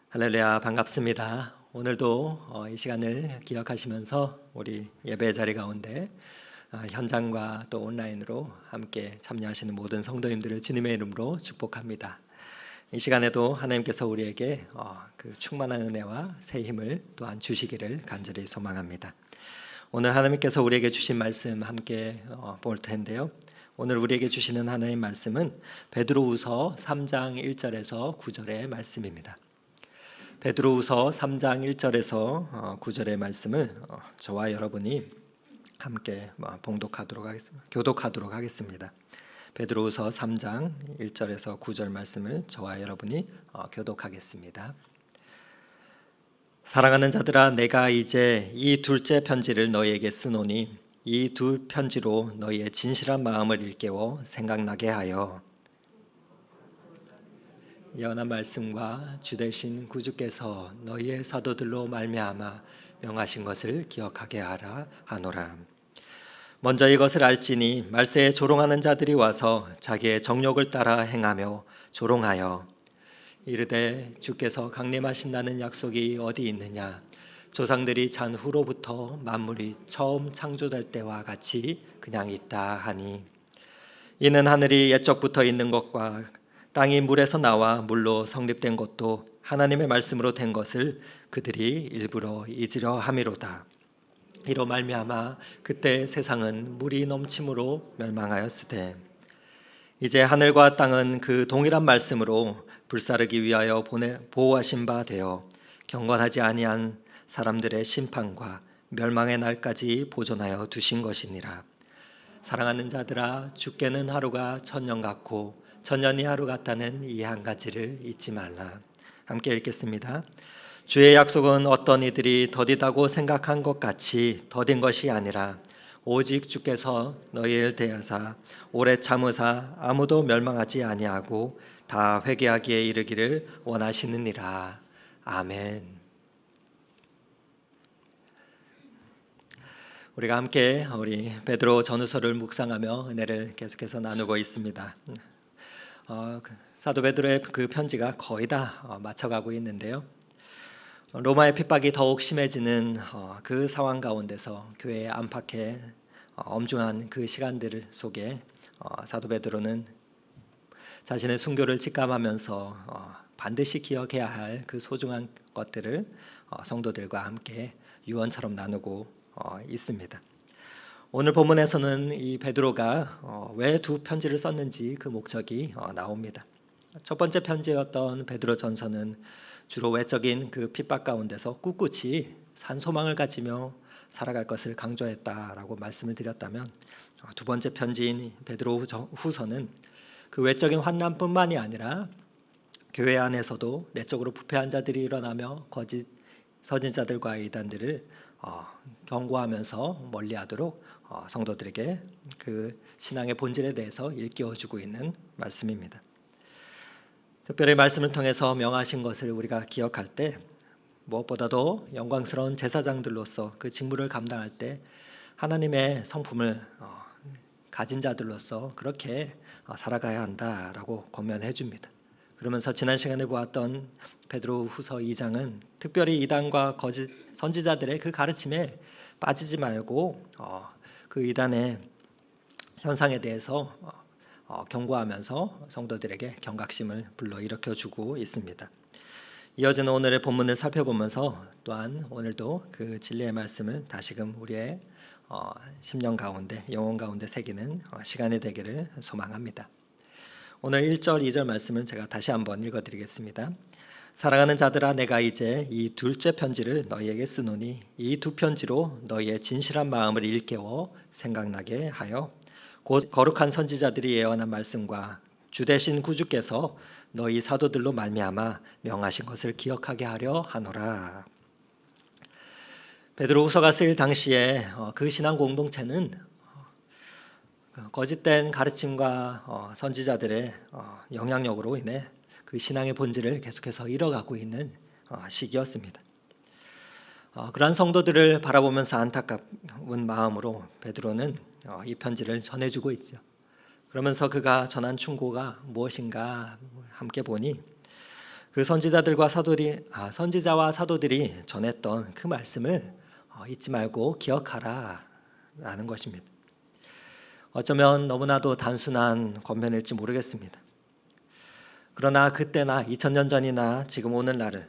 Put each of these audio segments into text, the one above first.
할렐루야, 반갑습니다. 오늘도 이 시간을 기억하시면서 우리 예배 자리 가운데 현장과 또 온라인으로 함께 참여하시는 모든 성도님들을 주님의 이름으로 축복합니다. 이 시간에도 하나님께서 우리에게 그 충만한 은혜와 새 힘을 또한 주시기를 간절히 소망합니다. 오늘 하나님께서 우리에게 주신 말씀 함께 볼 텐데요. 오늘 우리에게 주시는 하나님 말씀은 베드로후서 3장 1절에서 9절의 말씀입니다. 베드로후서 3장 1절에서 9절의 말씀을 저와 여러분이 함께 교독하도록 하겠습니다. 베드로후서 3장 1절에서 9절 말씀을 저와 여러분이 교독하겠습니다. 사랑하는 자들아, 내가 이제 이 둘째 편지를 너희에게 쓰노니 이 두 편지로 너희의 진실한 마음을 일깨워 생각나게 하여 예언한 말씀과 주되신 구주께서 너희의 사도들로 말미암아 명하신 것을 기억하게 하라 하노라. 먼저 이것을 알지니 말세에 조롱하는 자들이 와서 자기의 정욕을 따라 행하며 조롱하여 이르되 주께서 강림하신다는 약속이 어디 있느냐? 조상들이 잔 후로부터 만물이 처음 창조될 때와 같이 그냥 있다 하니 이는 하늘이 옛적부터 있는 것과 땅이 물에서 나와 물로 성립된 것도 하나님의 말씀으로 된 것을 그들이 일부러 잊으려 함이로다. 이로 말미암아 그때 세상은 물이 넘침으로 멸망하였으되 이제 하늘과 땅은 그 동일한 말씀으로 불사르기 위하여 보호하신 바 되어 경건하지 아니한 사람들의 심판과 멸망의 날까지 보존하여 두신 것이니라. 사랑하는 자들아, 주께는 하루가 천년 같고 천년이 하루 같다는 이 한 가지를 잊지 말라. 함께 읽겠습니다. 주의 약속은 어떤 이들이 더디다고 생각한 것 같이 더딘 것이 아니라 오직 주께서 너희를 대하사 오래 참으사 아무도 멸망하지 아니하고 다 회개하기에 이르기를 원하시느니라. 아멘. 우리가 함께 우리 베드로 전후서를 묵상하며 은혜를 계속해서 나누고 있습니다. 사도 베드로의 그 편지가 거의 다 맞춰가고 있는데요. 로마의 핍박이 더욱 심해지는 그 상황 가운데서 교회의 안팎의 엄중한 그 시간들 속에 사도 베드로는 자신의 순교를 직감하면서 반드시 기억해야 할 그 소중한 것들을 성도들과 함께 유언처럼 나누고 있습니다. 오늘 본문에서는 이 베드로가 왜 두 편지를 썼는지 그 목적이 나옵니다. 첫 번째 편지였던 베드로전서는 주로 외적인 그 핍박 가운데서 꿋꿋이 산소망을 가지며 살아갈 것을 강조했다라고 말씀을 드렸다면, 두 번째 편지인 베드로후서는 그 외적인 환난뿐만이 아니라 교회 안에서도 내적으로 부패한 자들이 일어나며 거짓 선지자들과의 이단들을 경고하면서 멀리하도록 성도들에게 그 신앙의 본질에 대해서 일깨워주고 있는 말씀입니다. 특별히 말씀을 통해서 명하신 것을 우리가 기억할 때 무엇보다도 영광스러운 제사장들로서 그 직무를 감당할 때 하나님의 성품을 가진 자들로서 그렇게 살아가야 한다라고 권면해 줍니다. 그러면서 지난 시간에 보았던 베드로후서 2장은 특별히 이단과 거짓 선지자들의 그 가르침에 빠지지 말고 그 이단의 현상에 대해서 경고하면서 성도들에게 경각심을 불러일으켜주고 있습니다. 이어지는 오늘의 본문을 살펴보면서 또한 오늘도 그 진리의 말씀을 다시금 우리의 심령 가운데, 영혼 가운데 새기는 시간이 되기를 소망합니다. 오늘 1절, 2절 말씀을 제가 다시 한번 읽어드리겠습니다. 사랑하는 자들아, 내가 이제 이 둘째 편지를 너희에게 쓰노니 이 두 편지로 너희의 진실한 마음을 일깨워 생각나게 하여 곧 거룩한 선지자들이 예언한 말씀과 주되신 구주께서 너희 사도들로 말미암아 명하신 것을 기억하게 하려 하노라. 베드로후서가 쓰일 당시에 그 신앙 공동체는 거짓된 가르침과 선지자들의 영향력으로 인해 그 신앙의 본질을 계속해서 잃어가고 있는 시기였습니다. 그러한 성도들을 바라보면서 안타까운 마음으로 베드로는 이 편지를 전해주고 있죠. 그러면서 그가 전한 충고가 무엇인가 함께 보니 그 선지자와 사도들이 전했던 그 말씀을 잊지 말고 기억하라라는 것입니다. 어쩌면 너무나도 단순한 권면일지 모르겠습니다. 그러나 그때나 2000년 전이나 지금 오늘날을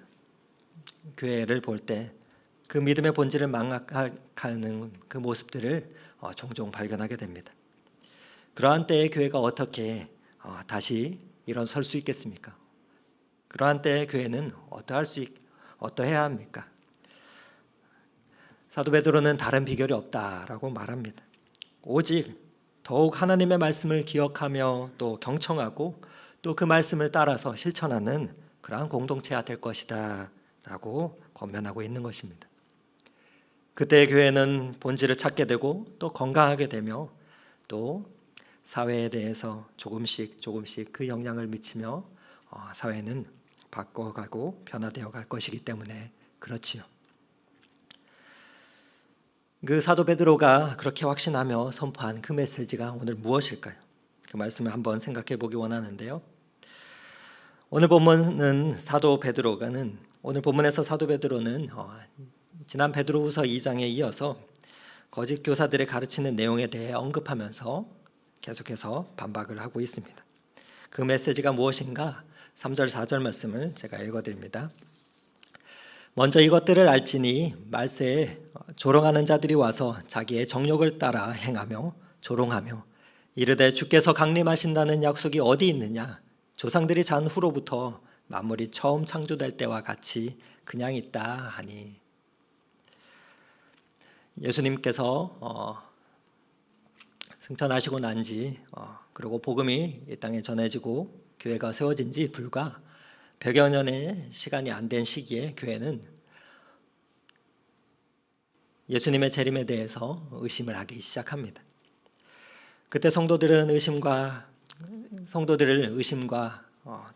교회를 볼 때 그 믿음의 본질을 망각하는 그 모습들을 종종 발견하게 됩니다. 그러한 때에 교회가 어떻게 다시 일어설 수 있겠습니까? 그러한 때에 교회는 어떠해야 합니까? 사도 베드로는 다른 비결이 없다라고 말합니다. 오직 더욱 하나님의 말씀을 기억하며 또 경청하고 또 그 말씀을 따라서 실천하는 그러한 공동체가 될 것이다 라고 권면하고 있는 것입니다. 그때 교회는 본질을 찾게 되고 또 건강하게 되며 또 사회에 대해서 조금씩 그 영향을 미치며 사회는 바꿔가고 변화되어 갈 것이기 때문에 그렇지요. 그 사도 베드로가 그렇게 확신하며 선포한 그 메시지가 오늘 무엇일까요? 그 말씀을 한번 생각해 보기 원하는데요. 오늘 본문에서 사도 베드로는 지난 베드로후서 2장에 이어서 거짓 교사들의 가르치는 내용에 대해 언급하면서 계속해서 반박을 하고 있습니다. 그 메시지가 무엇인가? 3절 4절 말씀을 제가 읽어드립니다. 먼저 이것들을 알지니 말세에 조롱하는 자들이 와서 자기의 정욕을 따라 행하며 조롱하며 이르되 주께서 강림하신다는 약속이 어디 있느냐? 조상들이 잔 후로부터 만물이 처음 창조될 때와 같이 그냥 있다 하니. 예수님께서 승천하시고 난지 그리고 복음이 이 땅에 전해지고 교회가 세워진 지 불과 100여 년의 시간이 안 된 시기에 교회는 예수님의 재림에 대해서 의심을 하기 시작합니다. 그때 성도들을 의심과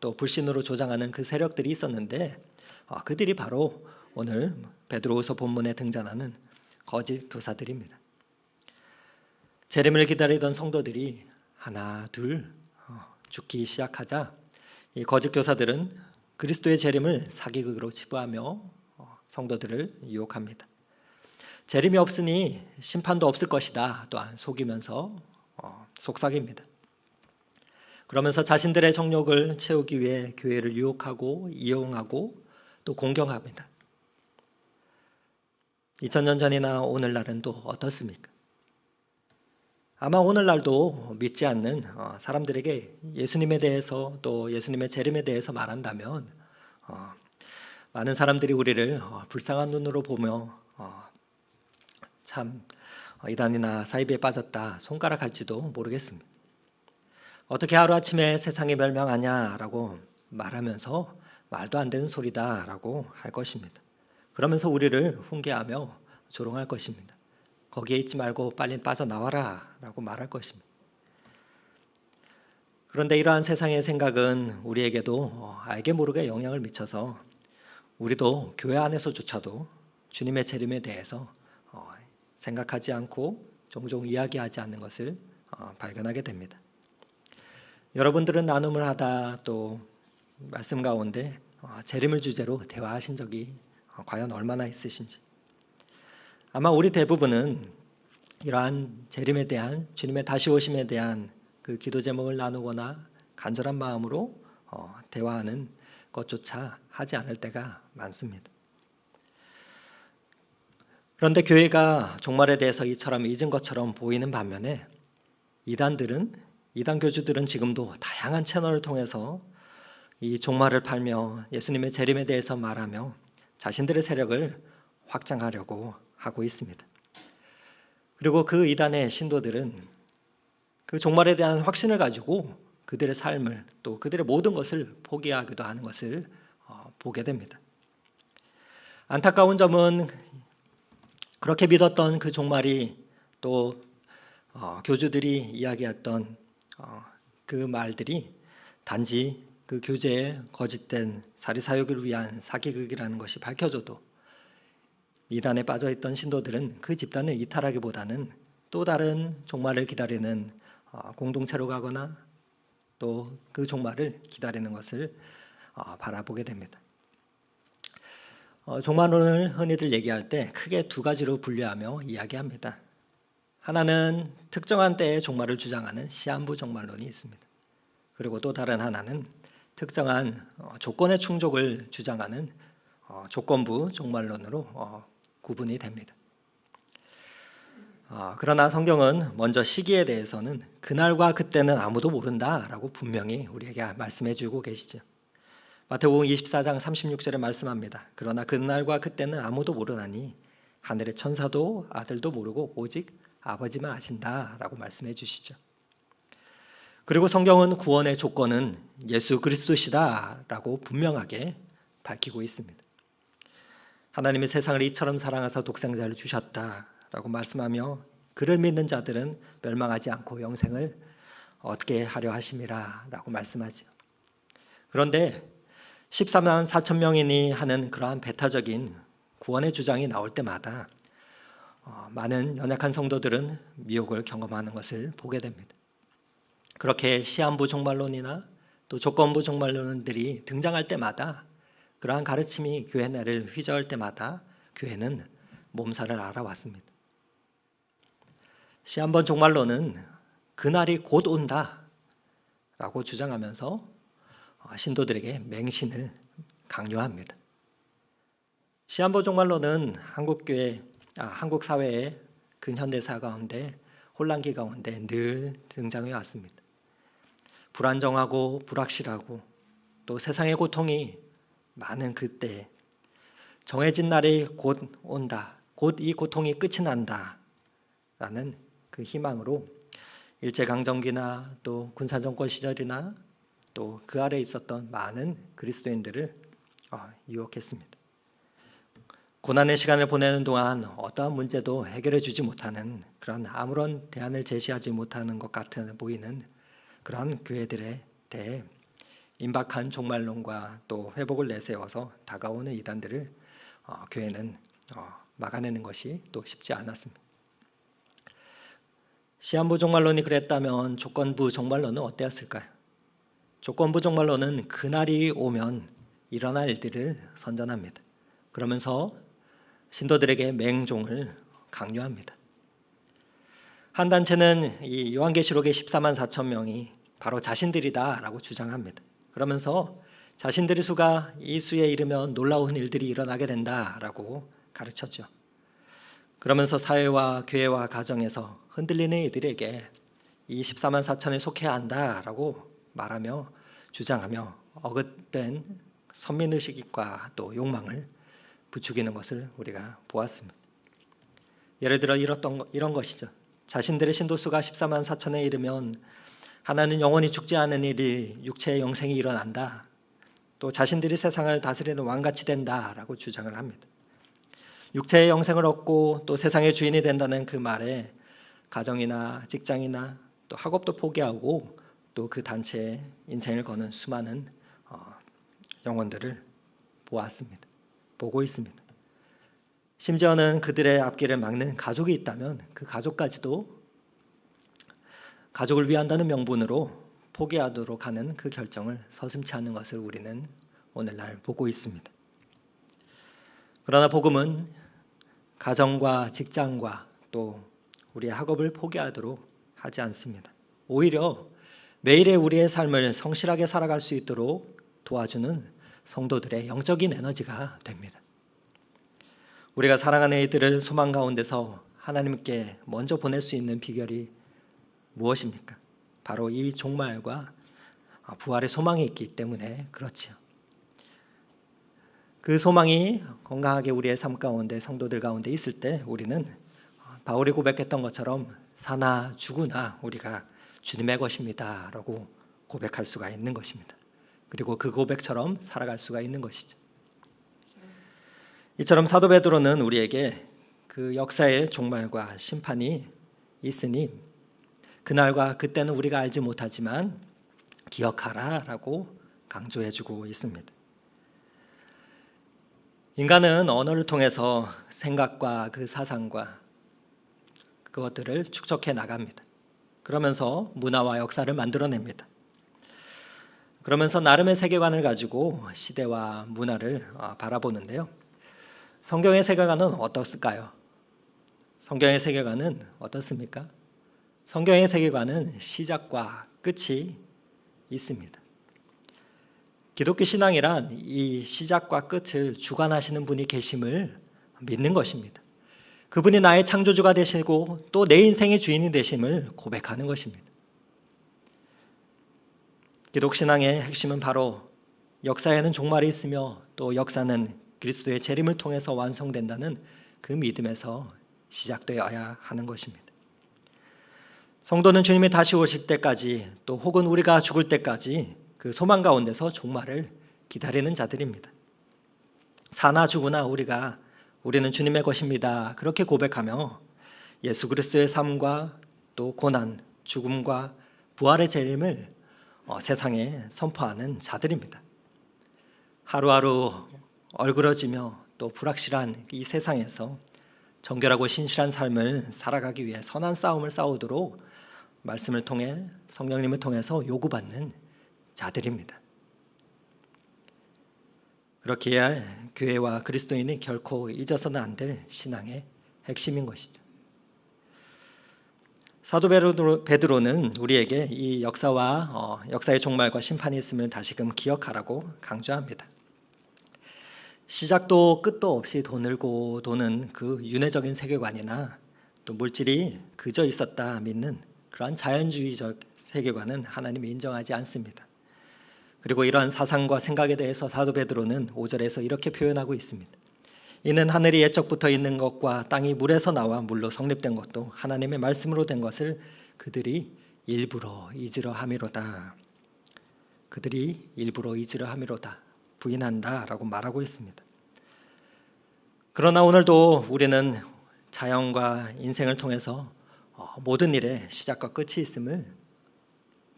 또 불신으로 조장하는 그 세력들이 있었는데 그들이 바로 오늘 베드로후서 본문에 등장하는 거짓 교사들입니다. 재림을 기다리던 성도들이 하나 둘 죽기 시작하자 이 거짓 교사들은 그리스도의 재림을 사기극으로 치부하며 성도들을 유혹합니다. 재림이 없으니 심판도 없을 것이다 또한 속이면서 속삭입니다. 그러면서 자신들의 정욕을 채우기 위해 교회를 유혹하고 이용하고 또 공경합니다. 2000년 전이나 오늘날은 또 어떻습니까? 아마 오늘날도 믿지 않는 사람들에게 예수님에 대해서 또 예수님의 재림에 대해서 말한다면 많은 사람들이 우리를 불쌍한 눈으로 보며 참 이단이나 사이비에 빠졌다 손가락할지도 모르겠습니다. 어떻게 하루아침에 세상이 멸망하냐라고 말하면서 말도 안 되는 소리다라고 할 것입니다. 그러면서 우리를 훈계하며 조롱할 것입니다. 거기에 있지 말고 빨리 빠져나와라 라고 말할 것입니다. 그런데 이러한 세상의 생각은 우리에게도 알게 모르게 영향을 미쳐서 우리도 교회 안에서조차도 주님의 재림에 대해서 생각하지 않고 종종 이야기하지 않는 것을 발견하게 됩니다. 여러분들은 나눔을 하다 또 말씀 가운데 재림을 주제로 대화하신 적이 과연 얼마나 있으신지. 아마 우리 대부분은 이러한 재림에 대한 주님의 다시 오심에 대한 그 기도 제목을 나누거나 간절한 마음으로 대화하는 것조차 하지 않을 때가 많습니다. 그런데 교회가 종말에 대해서 이처럼 잊은 것처럼 보이는 반면에 이단 교주들은 지금도 다양한 채널을 통해서 이 종말을 팔며 예수님의 재림에 대해서 말하며 자신들의 세력을 확장하려고 하고 있습니다. 그리고 그 이단의 신도들은 그 종말에 대한 확신을 가지고 그들의 삶을 또 그들의 모든 것을 포기하기도 하는 것을 보게 됩니다. 안타까운 점은 그렇게 믿었던 그 종말이 또 교주들이 이야기했던 그 말들이 단지 그 교제의 거짓된 사리사욕을 위한 사기극이라는 것이 밝혀져도 이단에 빠져있던 신도들은 그 집단을 이탈하기보다는 또 다른 종말을 기다리는 공동체로 가거나 또 그 종말을 기다리는 것을 바라보게 됩니다. 종말론을 흔히들 얘기할 때 크게 두 가지로 분류하며 이야기합니다. 하나는 특정한 때의 종말을 주장하는 시한부 종말론이 있습니다. 그리고 또 다른 하나는 특정한 조건의 충족을 주장하는 조건부 종말론으로 구분이 됩니다. 그러나 성경은 먼저 시기에 대해서는 그날과 그때는 아무도 모른다라고 분명히 우리에게 말씀해 주고 계시죠. 마태복음 24장 36절에 말씀합니다. 그러나 그날과 그때는 아무도 모르나니 하늘의 천사도 아들도 모르고 오직 아버지만 아신다라고 말씀해 주시죠. 그리고 성경은 구원의 조건은 예수 그리스도시다라고 분명하게 밝히고 있습니다. 하나님이 세상을 이처럼 사랑하사 독생자를 주셨다라고 말씀하며 그를 믿는 자들은 멸망하지 않고 영생을 얻게 하려 하심이라라고 말씀하죠. 그런데 14만 4천 명이니 하는 그러한 배타적인 구원의 주장이 나올 때마다 많은 연약한 성도들은 미혹을 경험하는 것을 보게 됩니다. 그렇게 시한부 종말론이나 또 조건부 종말론들이 등장할 때마다 그러한 가르침이 교회 내를 휘저을 때마다 교회는 몸살을 앓아왔습니다. 시한번 종말론은 그날이 곧 온다라고 주장하면서 신도들에게 맹신을 강요합니다. 시한번 종말론은 한국 사회의 근현대사 가운데 혼란기 가운데 늘 등장해 왔습니다. 불안정하고 불확실하고 또 세상의 고통이 많은 그때 정해진 날이 곧 온다. 곧 이 고통이 끝이 난다. 라는 그 희망으로 일제강점기나 또 군사정권 시절이나 또 그 아래 있었던 많은 그리스도인들을 유혹했습니다. 고난의 시간을 보내는 동안 어떠한 문제도 해결해 주지 못하는 그런 아무런 대안을 제시하지 못하는 것 같은 보이는 그런 교회들에 대해 임박한 종말론과 또 회복을 내세워서 다가오는 이단들을 교회는 막아내는 것이 또 쉽지 않았습니다. 시한부 종말론이 그랬다면 조건부 종말론은 어땠을까요? 조건부 종말론은 그날이 오면 일어날 일들을 선전합니다. 그러면서 신도들에게 맹종을 강요합니다. 한 단체는 이 요한계시록의 14만 4천 명이 바로 자신들이다라고 주장합니다. 그러면서 자신들의 수가 이 수에 이르면 놀라운 일들이 일어나게 된다라고 가르쳤죠. 그러면서 사회와 교회와 가정에서 흔들리는 이들에게 이 14만 4천에 속해야 한다라고 말하며 주장하며 어긋된 선민의식과 또 욕망을 부추기는 것을 우리가 보았습니다. 예를 들어 이런 것이죠. 자신들의 신도수가 14만 4천에 이르면 하나는 영원히 죽지 않은 일이 육체의 영생이 일어난다. 또 자신들이 세상을 다스리는 왕같이 된다라고 주장을 합니다. 육체의 영생을 얻고 또 세상의 주인이 된다는 그 말에 가정이나 직장이나 또 학업도 포기하고 또 그 단체에 인생을 거는 수많은 영혼들을 보고 있습니다. 심지어는 그들의 앞길을 막는 가족이 있다면 그 가족까지도 가족을 위한다는 명분으로 포기하도록 하는 그 결정을 서슴지 않는 것을 우리는 오늘날 보고 있습니다. 그러나 복음은 가정과 직장과 또 우리의 학업을 포기하도록 하지 않습니다. 오히려 매일의 우리의 삶을 성실하게 살아갈 수 있도록 도와주는 성도들의 영적인 에너지가 됩니다. 우리가 사랑하는 이들을 소망 가운데서 하나님께 먼저 보낼 수 있는 비결이 무엇입니까? 바로 이 종말과 부활의 소망이 있기 때문에 그렇지요. 그 소망이 건강하게 우리의 삶 가운데 성도들 가운데 있을 때 우리는 바울이 고백했던 것처럼 사나 죽으나 우리가 주님의 것입니다 라고 고백할 수가 있는 것입니다. 그리고 그 고백처럼 살아갈 수가 있는 것이죠. 이처럼 사도 베드로는 우리에게 그 역사의 종말과 심판이 있으니 그날과 그때는 우리가 알지 못하지만 기억하라 라고 강조해주고 있습니다. 인간은 언어를 통해서 생각과 그 사상과 그것들을 축적해 나갑니다. 그러면서 문화와 역사를 만들어냅니다. 그러면서 나름의 세계관을 가지고 시대와 문화를 바라보는데요. 성경의 세계관은 어떻을까요? 성경의 세계관은 어떻습니까? 성경의 세계관은 시작과 끝이 있습니다. 기독교 신앙이란 이 시작과 끝을 주관하시는 분이 계심을 믿는 것입니다. 그분이 나의 창조주가 되시고 또 내 인생의 주인이 되심을 고백하는 것입니다. 기독신앙의 핵심은 바로 역사에는 종말이 있으며 또 역사는 그리스도의 재림을 통해서 완성된다는 그 믿음에서 시작되어야 하는 것입니다. 성도는 주님이 다시 오실 때까지 또 혹은 우리가 죽을 때까지 그 소망 가운데서 종말을 기다리는 자들입니다. 사나 죽으나 우리는 주님의 것입니다. 그렇게 고백하며 예수 그리스도의 삶과 또 고난, 죽음과 부활의 재림을 세상에 선포하는 자들입니다. 하루하루 얼그러지며 또 불확실한 이 세상에서 정결하고 신실한 삶을 살아가기 위해 선한 싸움을 싸우도록 말씀을 통해 성령님을 통해서 요구받는 자들입니다. 그렇기에 교회와 그리스도인이 결코 잊어서는 안 될 신앙의 핵심인 것이죠. 사도 베드로는 우리에게 이 역사의 종말과 심판이 있음을 다시금 기억하라고 강조합니다. 시작도 끝도 없이 도늘고 도는 그 윤회적인 세계관이나 또 물질이 그저 있었다 믿는 그러한 자연주의적 세계관은 하나님이 인정하지 않습니다. 그리고 이러한 사상과 생각에 대해서 사도 베드로는 5절에서 이렇게 표현하고 있습니다. 이는 하늘이 옛적부터 있는 것과 땅이 물에서 나와 물로 성립된 것도 하나님의 말씀으로 된 것을 그들이 일부러 잊으려 함이로다. 그들이 일부러 잊으려 함이로다. 부인한다라고 말하고 있습니다. 그러나 오늘도 우리는 자연과 인생을 통해서 모든 일에 시작과 끝이 있음을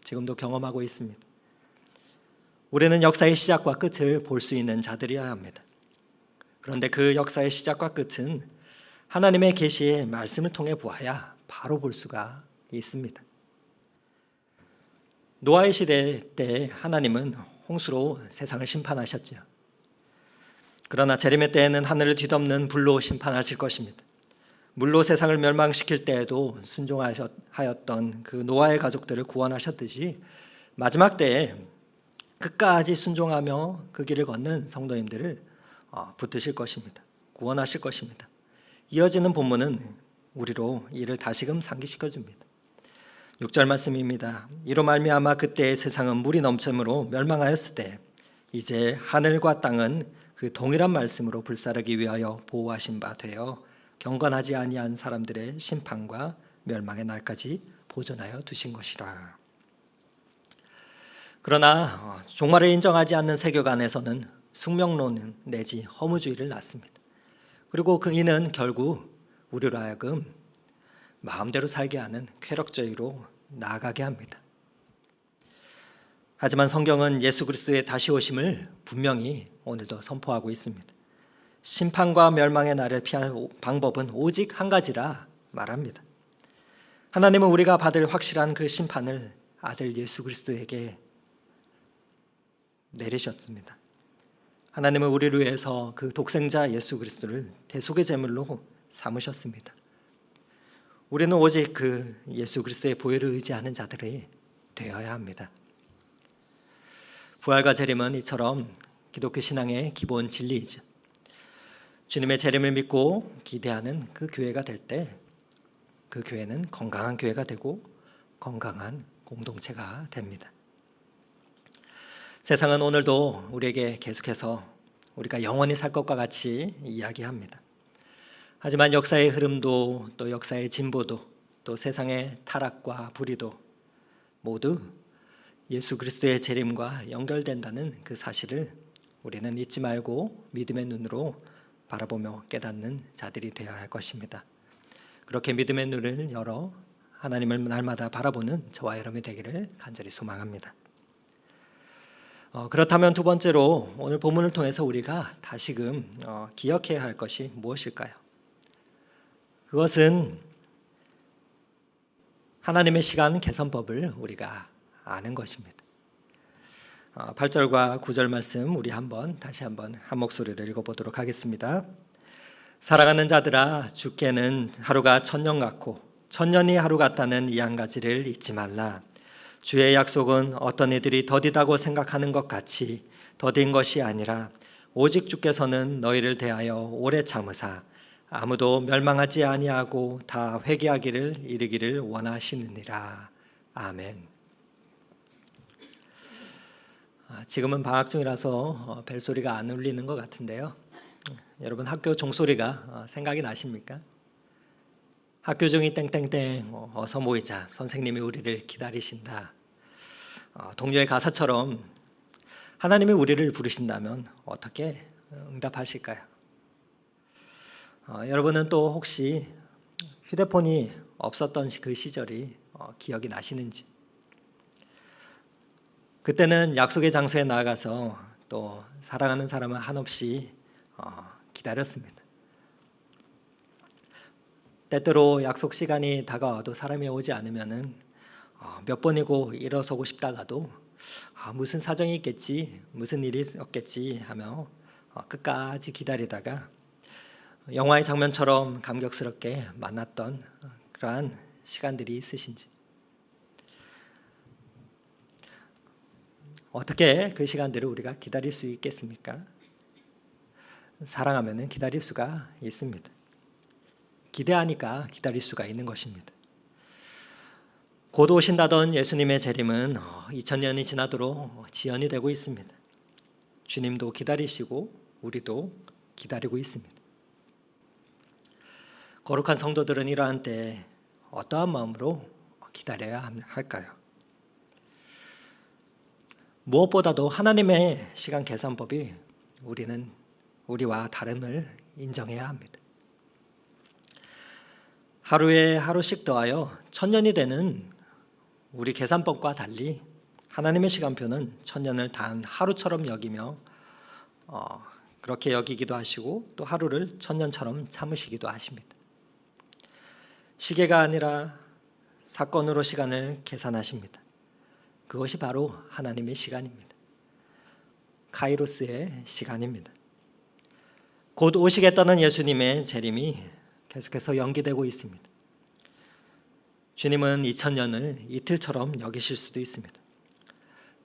지금도 경험하고 있습니다. 우리는 역사의 시작과 끝을 볼 수 있는 자들이어야 합니다. 그런데 그 역사의 시작과 끝은 하나님의 계시의 말씀을 통해 보아야 바로 볼 수가 있습니다. 노아의 시대 때 하나님은 홍수로 세상을 심판하셨죠. 그러나 재림의 때에는 하늘을 뒤덮는 불로 심판하실 것입니다. 물로 세상을 멸망시킬 때에도 순종하였던 그 노아의 가족들을 구원하셨듯이 마지막 때에 끝까지 순종하며 그 길을 걷는 성도님들을 붙드실 것입니다. 구원하실 것입니다. 이어지는 본문은 우리로 이를 다시금 상기시켜 줍니다. 6절 말씀입니다. 이로 말미암아 그때의 세상은 물이 넘침으로 멸망하였을 때 이제 하늘과 땅은 그 동일한 말씀으로 불사르기 위하여 보호하신 바 되어 경건하지 아니한 사람들의 심판과 멸망의 날까지 보존하여 두신 것이라. 그러나 종말을 인정하지 않는 세계관에서는 숙명론 내지 허무주의를 낳습니다. 그리고 이는 결국 우리로 하여금 마음대로 살게 하는 쾌락주의로 나아가게 합니다. 하지만 성경은 예수 그리스도의 다시 오심을 분명히 오늘도 선포하고 있습니다. 심판과 멸망의 날을 피할 방법은 오직 한 가지라 말합니다. 하나님은 우리가 받을 확실한 그 심판을 아들 예수 그리스도에게 내리셨습니다. 하나님은 우리를 위해서 그 독생자 예수 그리스도를 대속의 제물로 삼으셨습니다. 우리는 오직 그 예수 그리스도의 보혈을 의지하는 자들이 되어야 합니다. 부활과 재림은 이처럼 기독교 신앙의 기본 진리이죠. 주님의 재림을 믿고 기대하는 그 교회가 될 때 그 교회는 건강한 교회가 되고 건강한 공동체가 됩니다. 세상은 오늘도 우리에게 계속해서 우리가 영원히 살 것과 같이 이야기합니다. 하지만 역사의 흐름도 또 역사의 진보도 또 세상의 타락과 불의도 모두 예수 그리스도의 재림과 연결된다는 그 사실을 우리는 잊지 말고 믿음의 눈으로 바라보며 깨닫는 자들이 되어야 할 것입니다. 그렇게 믿음의 눈을 열어 하나님을 날마다 바라보는 저와 여러분이 되기를 간절히 소망합니다. 그렇다면 두 번째로 오늘 본문을 통해서 우리가 다시금 기억해야 할 것이 무엇일까요? 그것은 하나님의 시간 계산법을 우리가 아는 것입니다. 8절과 9절 말씀 우리 다시 한번 한 목소리를 읽어보도록 하겠습니다. 사랑하는 자들아, 주께는 하루가 천년 같고 천년이 하루 같다는 이 한 가지를 잊지 말라. 주의 약속은 어떤 이들이 더디다고 생각하는 것 같이 더딘 것이 아니라 오직 주께서는 너희를 대하여 오래 참으사 아무도 멸망하지 아니하고 다 회개하기를 이르기를 원하시느니라. 아멘. 지금은 방학 중이라서 벨소리가 안 울리는 것 같은데요. 여러분 학교 종소리가 생각이 나십니까? 학교 종이 땡땡땡 어서 모이자, 선생님이 우리를 기다리신다. 동료의 가사처럼 하나님이 우리를 부르신다면 어떻게 응답하실까요? 여러분은 또 혹시 휴대폰이 없었던 그 시절이 기억이 나시는지? 그때는 약속의 장소에 나아가서 또 사랑하는 사람을 한없이 기다렸습니다. 때때로 약속 시간이 다가와도 사람이 오지 않으면은 몇 번이고 일어서고 싶다가도 무슨 사정이 있겠지, 무슨 일이 없겠지 하며 끝까지 기다리다가 영화의 장면처럼 감격스럽게 만났던 그러한 시간들이 있으신지, 어떻게 그 시간들을 우리가 기다릴 수 있겠습니까? 사랑하면 기다릴 수가 있습니다. 기대하니까 기다릴 수가 있는 것입니다. 곧 오신다던 예수님의 재림은 2000년이 지나도록 지연이 되고 있습니다. 주님도 기다리시고 우리도 기다리고 있습니다. 거룩한 성도들은 이러한 때에 어떠한 마음으로 기다려야 할까요? 무엇보다도 하나님의 시간 계산법이 우리는 우리와 다름을 인정해야 합니다. 하루에 하루씩 더하여 천년이 되는 우리 계산법과 달리 하나님의 시간표는 천년을 단 하루처럼 여기며 그렇게 여기기도 하시고 또 하루를 천년처럼 참으시기도 하십니다. 시계가 아니라 사건으로 시간을 계산하십니다. 그것이 바로 하나님의 시간입니다. 카이로스의 시간입니다. 곧 오시겠다는 예수님의 재림이 계속해서 연기되고 있습니다. 주님은 2000년을 이틀처럼 여기실 수도 있습니다.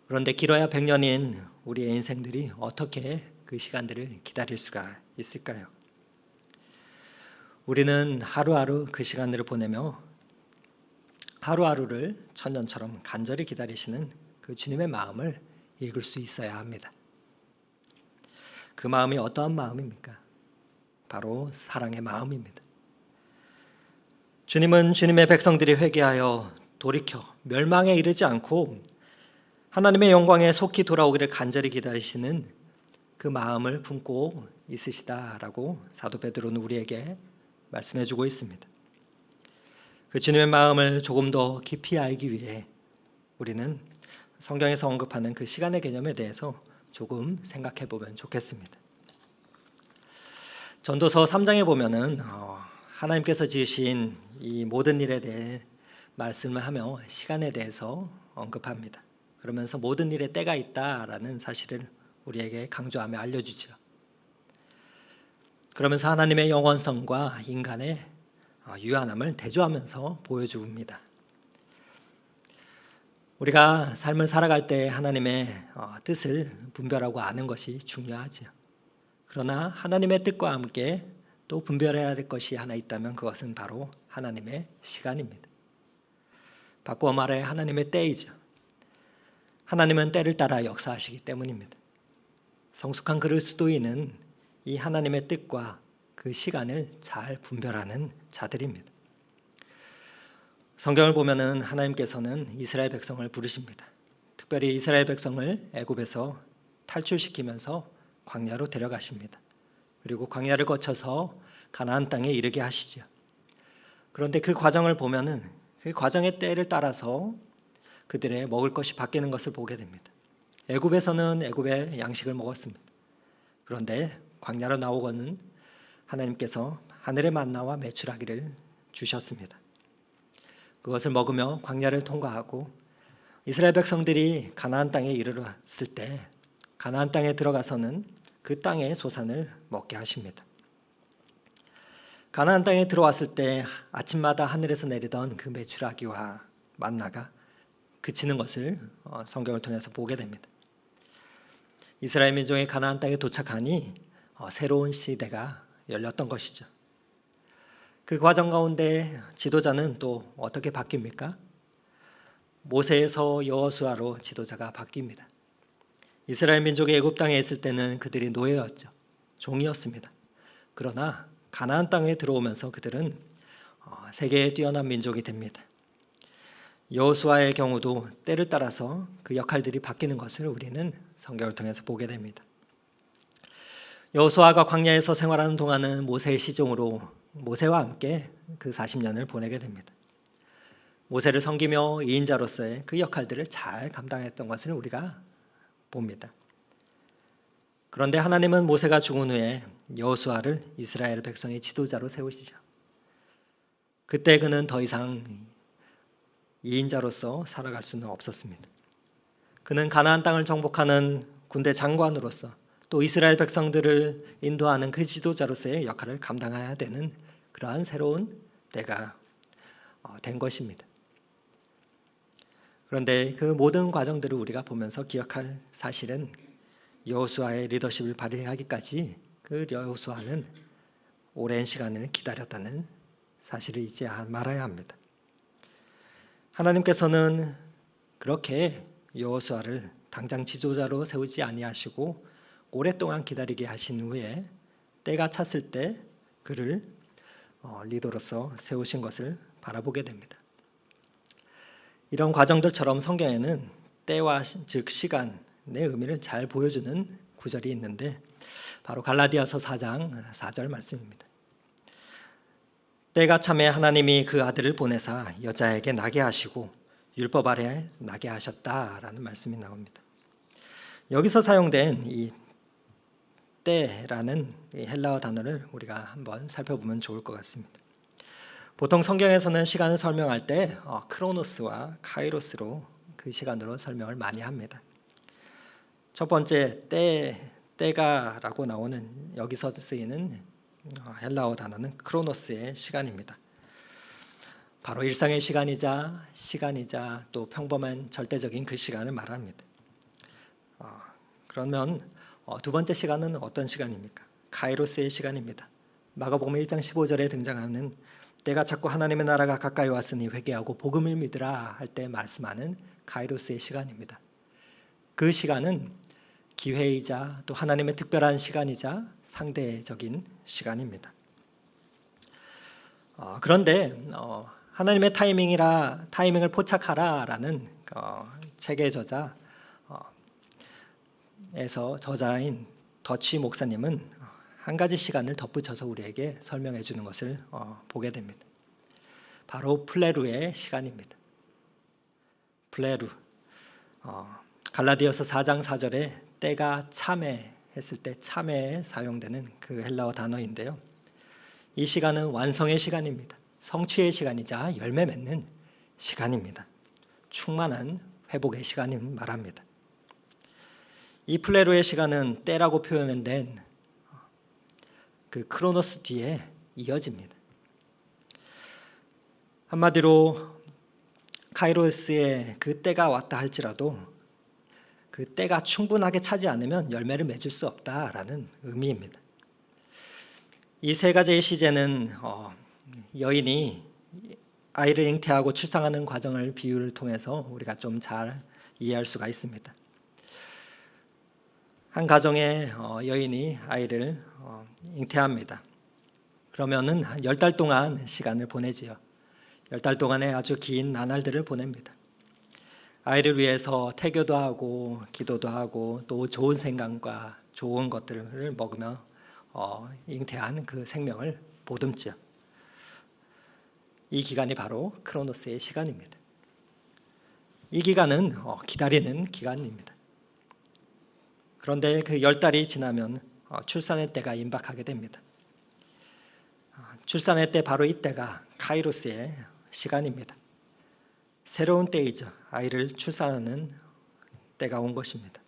그런데 길어야 100년인 우리의 인생들이 어떻게 그 시간들을 기다릴 수가 있을까요? 우리는 하루하루 그 시간들을 보내며 하루하루를 천년처럼 간절히 기다리시는 그 주님의 마음을 읽을 수 있어야 합니다. 그 마음이 어떠한 마음입니까? 바로 사랑의 마음입니다. 주님은 주님의 백성들이 회개하여 돌이켜 멸망에 이르지 않고 하나님의 영광에 속히 돌아오기를 간절히 기다리시는 그 마음을 품고 있으시다라고 사도 베드로는 우리에게 말씀해 주고 있습니다. 그 주님의 마음을 조금 더 깊이 알기 위해 우리는 성경에서 언급하는 그 시간의 개념에 대해서 조금 생각해 보면 좋겠습니다. 전도서 3장에 보면은 하나님께서 지으신 이 모든 일에 대해 말씀을 하며 시간에 대해서 언급합니다. 그러면서 모든 일에 때가 있다라는 사실을 우리에게 강조하며 알려주죠. 그러면서 하나님의 영원성과 인간의 유한함을 대조하면서 보여줍니다. 우리가 삶을 살아갈 때 하나님의 뜻을 분별하고 아는 것이 중요하죠. 그러나 하나님의 뜻과 함께 또 분별해야 될 것이 하나 있다면 그것은 바로 하나님의 시간입니다. 바꾸어 말해 하나님의 때이죠. 하나님은 때를 따라 역사하시기 때문입니다. 성숙한 그리스도인은 이 하나님의 뜻과 그 시간을 잘 분별하는 자들입니다. 성경을 보면은 하나님께서는 이스라엘 백성을 부르십니다. 특별히 이스라엘 백성을 애굽에서 탈출시키면서 광야로 데려가십니다. 그리고 광야를 거쳐서 가나안 땅에 이르게 하시죠. 그런데 그 과정을 보면은 그 과정의 때를 따라서 그들의 먹을 것이 바뀌는 것을 보게 됩니다. 애굽에서는 애굽의 양식을 먹었습니다. 그런데 광야로 나오고는 하나님께서 하늘의 만나와 메추라기를 주셨습니다. 그것을 먹으며 광야를 통과하고 이스라엘 백성들이 가나안 땅에 이르렀을 때 가나안 땅에 들어가서는 그 땅의 소산을 먹게 하십니다. 가나안 땅에 들어왔을 때 아침마다 하늘에서 내리던 그 메추라기와 만나가 그치는 것을 성경을 통해서 보게 됩니다. 이스라엘 민족이 가나안 땅에 도착하니 새로운 시대가 열렸던 것이죠. 그 과정 가운데 지도자는 또 어떻게 바뀝니까? 모세에서 여호수아로 지도자가 바뀝니다. 이스라엘 민족이 애굽 땅에 있을 때는 그들이 노예였죠. 종이었습니다. 그러나 가나안 땅에 들어오면서 그들은 세계에 뛰어난 민족이 됩니다. 여호수아의 경우도 때를 따라서 그 역할들이 바뀌는 것을 우리는 성경을 통해서 보게 됩니다. 여호수아가 광야에서 생활하는 동안은 모세의 시종으로 모세와 함께 그 40년을 보내게 됩니다. 모세를 섬기며 2인자로서의 그 역할들을 잘 감당했던 것을 우리가 봅니다. 그런데 하나님은 모세가 죽은 후에 여호수아를 이스라엘 백성의 지도자로 세우시죠. 그때 그는 더 이상 2인자로서 살아갈 수는 없었습니다. 그는 가나안 땅을 정복하는 군대 장관으로서 또 이스라엘 백성들을 인도하는 그 지도자로서의 역할을 감당해야 되는 그러한 새로운 때가 된 것입니다. 그런데 그 모든 과정들을 우리가 보면서 기억할 사실은 여호수아의 리더십을 발휘하기까지 그 여호수아는 오랜 시간을 기다렸다는 사실을 잊지 말아야 합니다. 하나님께서는 그렇게 여호수아를 당장 지도자로 세우지 아니하시고 오랫동안 기다리게 하신 후에 때가 찼을 때 그를 리더로서 세우신 것을 바라보게 됩니다. 이런 과정들처럼 성경에는 때와 즉 시간의 의미를 잘 보여주는 구절이 있는데 바로 갈라디아서 4장 4절 말씀입니다. 때가 참에 하나님이 그 아들을 보내사 여자에게 나게 하시고 율법 아래 나게 하셨다라는 말씀이 나옵니다. 여기서 사용된 이 때라는 헬라어 단어를 우리가 한번 살펴보면 좋을 것 같습니다. 보통 성경에서는 시간을 설명할 때 크로노스와 카이로스로 그 시간으로 설명을 많이 합니다. 첫 번째 때가라고 나오는 여기서 쓰이는 헬라어 단어는 크로노스의 시간입니다. 바로 일상의 시간이자 또 평범한 절대적인 그 시간을 말합니다. 그러면 두 번째 시간은 어떤 시간입니까? 카이로스의 시간입니다. 마가복음 1장 15절에 등장하는 때가 찼고 하나님의 나라가 가까이 왔으니 회개하고 복음을 믿으라 할 때 말씀하는 카이로스의 시간입니다. 그 시간은 기회이자 또 하나님의 특별한 시간이자 상대적인 시간입니다. 그런데 하나님의 타이밍을 포착하라라는 책의 저자인 더치 목사님은 한 가지 시간을 덧붙여서 우리에게 설명해 주는 것을 보게 됩니다. 바로 플레루의 시간입니다. 플레루. 갈라디아서 4장 4절에 때가 참에 했을 때 참에 사용되는 그 헬라어 단어인데요. 이 시간은 완성의 시간입니다. 성취의 시간이자 열매 맺는 시간입니다. 충만한 회복의 시간을 말합니다. 이 플레루의 시간은 때라고 표현된 그 크로노스 뒤에 이어집니다. 한마디로 카이로스의 그 때가 왔다 할지라도 그 때가 충분하게 차지 않으면 열매를 맺을 수 없다라는 의미입니다. 이 세 가지의 시제는 여인이 아이를 잉태하고 출산하는 과정을 비유를 통해서 우리가 좀 잘 이해할 수가 있습니다. 한 가정의 여인이 아이를 잉태합니다. 그러면은 한 10달 동안 시간을 보내지요. 10달 동안의 아주 긴 나날들을 보냅니다. 아이를 위해서 태교도 하고 기도도 하고 또 좋은 생각과 좋은 것들을 먹으며 잉태한 그 생명을 보듬죠. 이 기간이 바로 크로노스의 시간입니다. 이 기간은 기다리는 기간입니다. 그런데 그 10달이 지나면 출산의 때가 임박하게 됩니다. 출산의 때 바로 이때가 카이로스의 시간입니다. 새로운 때이죠. 아이를 출산하는 때가 온 것입니다.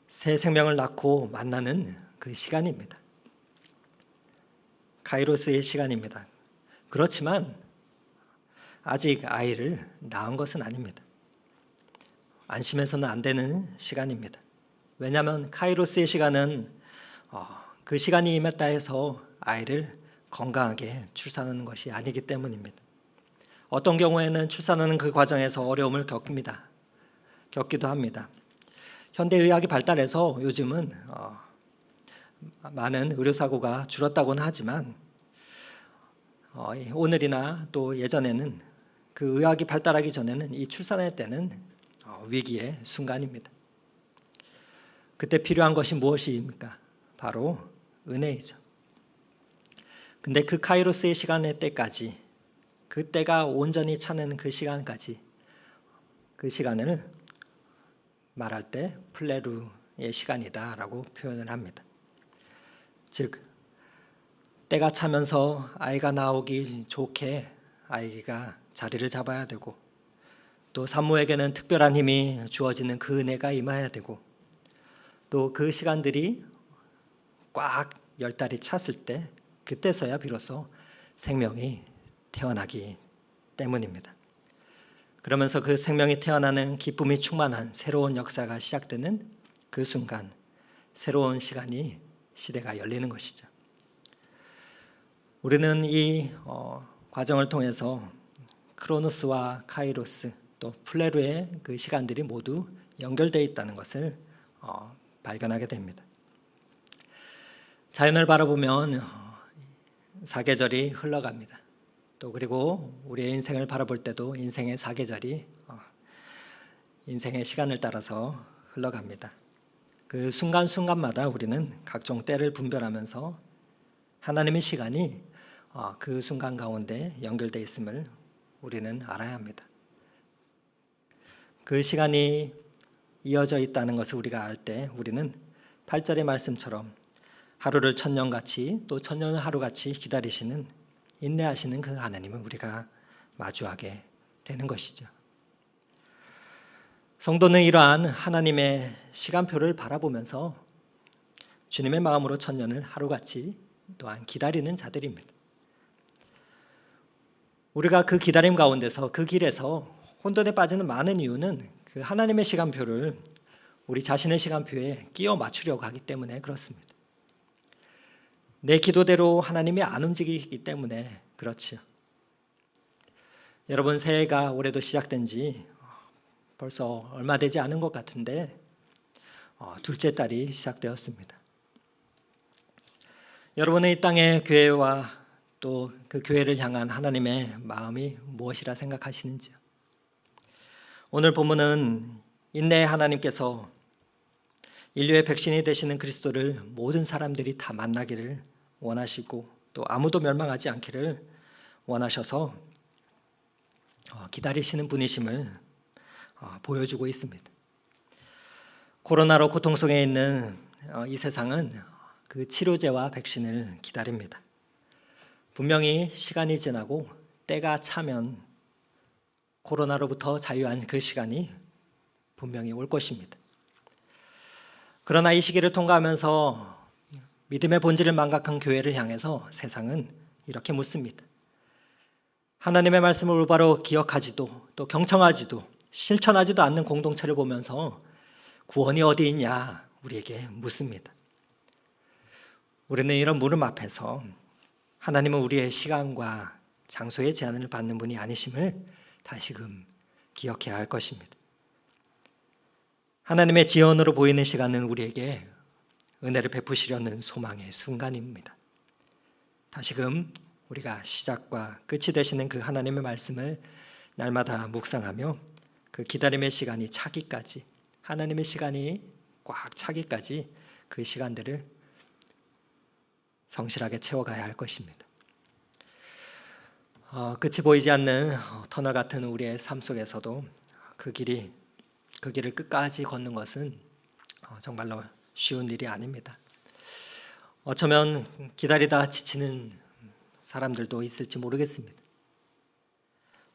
새 생명을 낳고 만나는 그 시간입니다. 카이로스의 시간입니다. 그렇지만 아직 아이를 낳은 것은 아닙니다. 안심해서는 안 되는 시간입니다. 왜냐하면 카이로스의 시간은 그 시간이 임했다 해서 아이를 건강하게 출산하는 것이 아니기 때문입니다. 어떤 경우에는 출산하는 그 과정에서 어려움을 겪기도 합니다. 현대의학이 발달해서 요즘은 많은 의료사고가 줄었다고는 하지만 오늘이나 또 예전에는 그 의학이 발달하기 전에는 이 출산할 때는 위기의 순간입니다. 그때 필요한 것이 무엇입니까? 바로 은혜이죠. 근데 그 카이로스의 시간의 때까지, 그 때가 온전히 차는 그 시간까지, 그 시간을 말할 때 플레루의 시간이다라고 표현을 합니다. 즉 때가 차면서 아이가 나오기 좋게 아이가 자리를 잡아야 되고, 또 산모에게는 특별한 힘이 주어지는 그 은혜가 임해야 되고, 또 그 시간들이 꽉 10달이 찼을 때 그때서야 비로소 생명이 태어나기 때문입니다. 그러면서 그 생명이 태어나는 기쁨이 충만한 새로운 역사가 시작되는 그 순간, 새로운 시대가 열리는 것이죠. 우리는 이 과정을 통해서 크로노스와 카이로스 또 플레루의 그 시간들이 모두 연결되어 있다는 것을 발견하게 됩니다. 자연을 바라보면 사계절이 흘러갑니다. 또 그리고 우리의 인생을 바라볼 때도 인생의 사계절이 인생의 시간을 따라서 흘러갑니다. 그 순간순간마다 우리는 각종 때를 분별하면서 하나님의 시간이 그 순간 가운데 연결되어 있음을 우리는 알아야 합니다. 그 시간이 이어져 있다는 것을 우리가 알 때 우리는 8절의 말씀처럼 하루를 천년같이 또 천년을 하루같이 기다리시는, 인내하시는 그 하나님을 우리가 마주하게 되는 것이죠. 성도는 이러한 하나님의 시간표를 바라보면서 주님의 마음으로 천년을 하루같이 또한 기다리는 자들입니다. 우리가 그 기다림 가운데서, 그 길에서 혼돈에 빠지는 많은 이유는 그 하나님의 시간표를 우리 자신의 시간표에 끼워 맞추려고 하기 때문에 그렇습니다. 내 기도대로 하나님이 안 움직이기 때문에 그렇지요. 여러분, 새해가 올해도 시작된 지 벌써 얼마 되지 않은 것 같은데 둘째 달이 시작되었습니다. 여러분의 이 땅의 교회와 또 그 교회를 향한 하나님의 마음이 무엇이라 생각하시는지요? 오늘 본문은 인내의 하나님께서 인류의 백신이 되시는 그리스도를 모든 사람들이 다 만나기를 원하시고 또 아무도 멸망하지 않기를 원하셔서 기다리시는 분이심을 보여주고 있습니다. 코로나로 고통 속에 있는 이 세상은 그 치료제와 백신을 기다립니다. 분명히 시간이 지나고 때가 차면 코로나로부터 자유한 그 시간이 분명히 올 것입니다. 그러나 이 시기를 통과하면서 믿음의 본질을 망각한 교회를 향해서 세상은 이렇게 묻습니다. 하나님의 말씀을 올바로 기억하지도 또 경청하지도 실천하지도 않는 공동체를 보면서 구원이 어디 있냐 우리에게 묻습니다. 우리는 이런 물음 앞에서 하나님은 우리의 시간과 장소의 제한을 받는 분이 아니심을 다시금 기억해야 할 것입니다. 하나님의 지원으로 보이는 시간은 우리에게 은혜를 베푸시려는 소망의 순간입니다. 다시금 우리가 시작과 끝이 되시는 그 하나님의 말씀을 날마다 묵상하며 그 기다림의 시간이 차기까지, 하나님의 시간이 꽉 차기까지 그 시간들을 성실하게 채워가야 할 것입니다. 끝이 보이지 않는 터널 같은 우리의 삶 속에서도 그 길을 끝까지 걷는 것은 정말로 쉬운 일이 아닙니다. 어쩌면 기다리다 지치는 사람들도 있을지 모르겠습니다.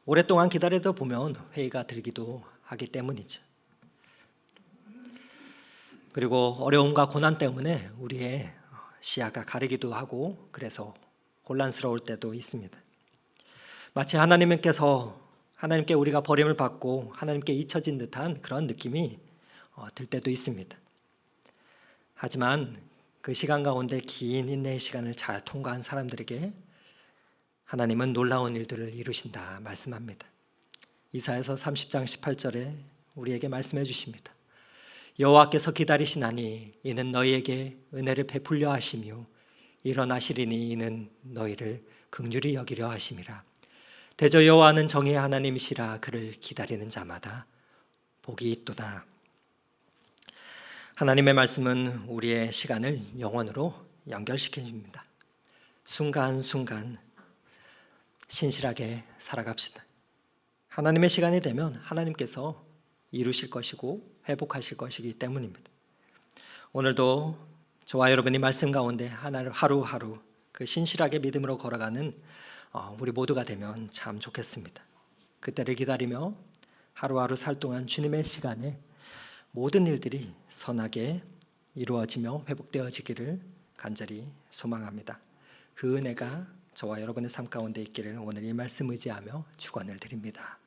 오랫동안 기다리다 보면 회의가 들기도 하기 때문이죠. 그리고 어려움과 고난 때문에 우리의 시야가 가리기도 하고 그래서 혼란스러울 때도 있습니다. 마치 하나님께 우리가 버림을 받고 하나님께 잊혀진 듯한 그런 느낌이 들 때도 있습니다. 하지만 그 시간 가운데 긴 인내의 시간을 잘 통과한 사람들에게 하나님은 놀라운 일들을 이루신다 말씀합니다. 이사야서 30장 18절에 우리에게 말씀해 주십니다. 여호와께서 기다리시나니 이는 너희에게 은혜를 베풀려 하시며 일어나시리니 이는 너희를 긍휼히 여기려 하심이라. 대저 여호와는 정의의 하나님이시라. 그를 기다리는 자마다 복이 있도다. 하나님의 말씀은 우리의 시간을 영원으로 연결시킵니다. 순간순간 신실하게 살아갑시다. 하나님의 시간이 되면 하나님께서 이루실 것이고 회복하실 것이기 때문입니다. 오늘도 저와 여러분이 말씀 가운데 하루하루 그 신실하게 믿음으로 걸어가는 우리 모두가 되면 참 좋겠습니다. 그때를 기다리며 하루하루 살 동안 주님의 시간에 모든 일들이 선하게 이루어지며 회복되어지기를 간절히 소망합니다. 그 은혜가 저와 여러분의 삶 가운데 있기를 오늘 이 말씀 의지하며 축원을 드립니다.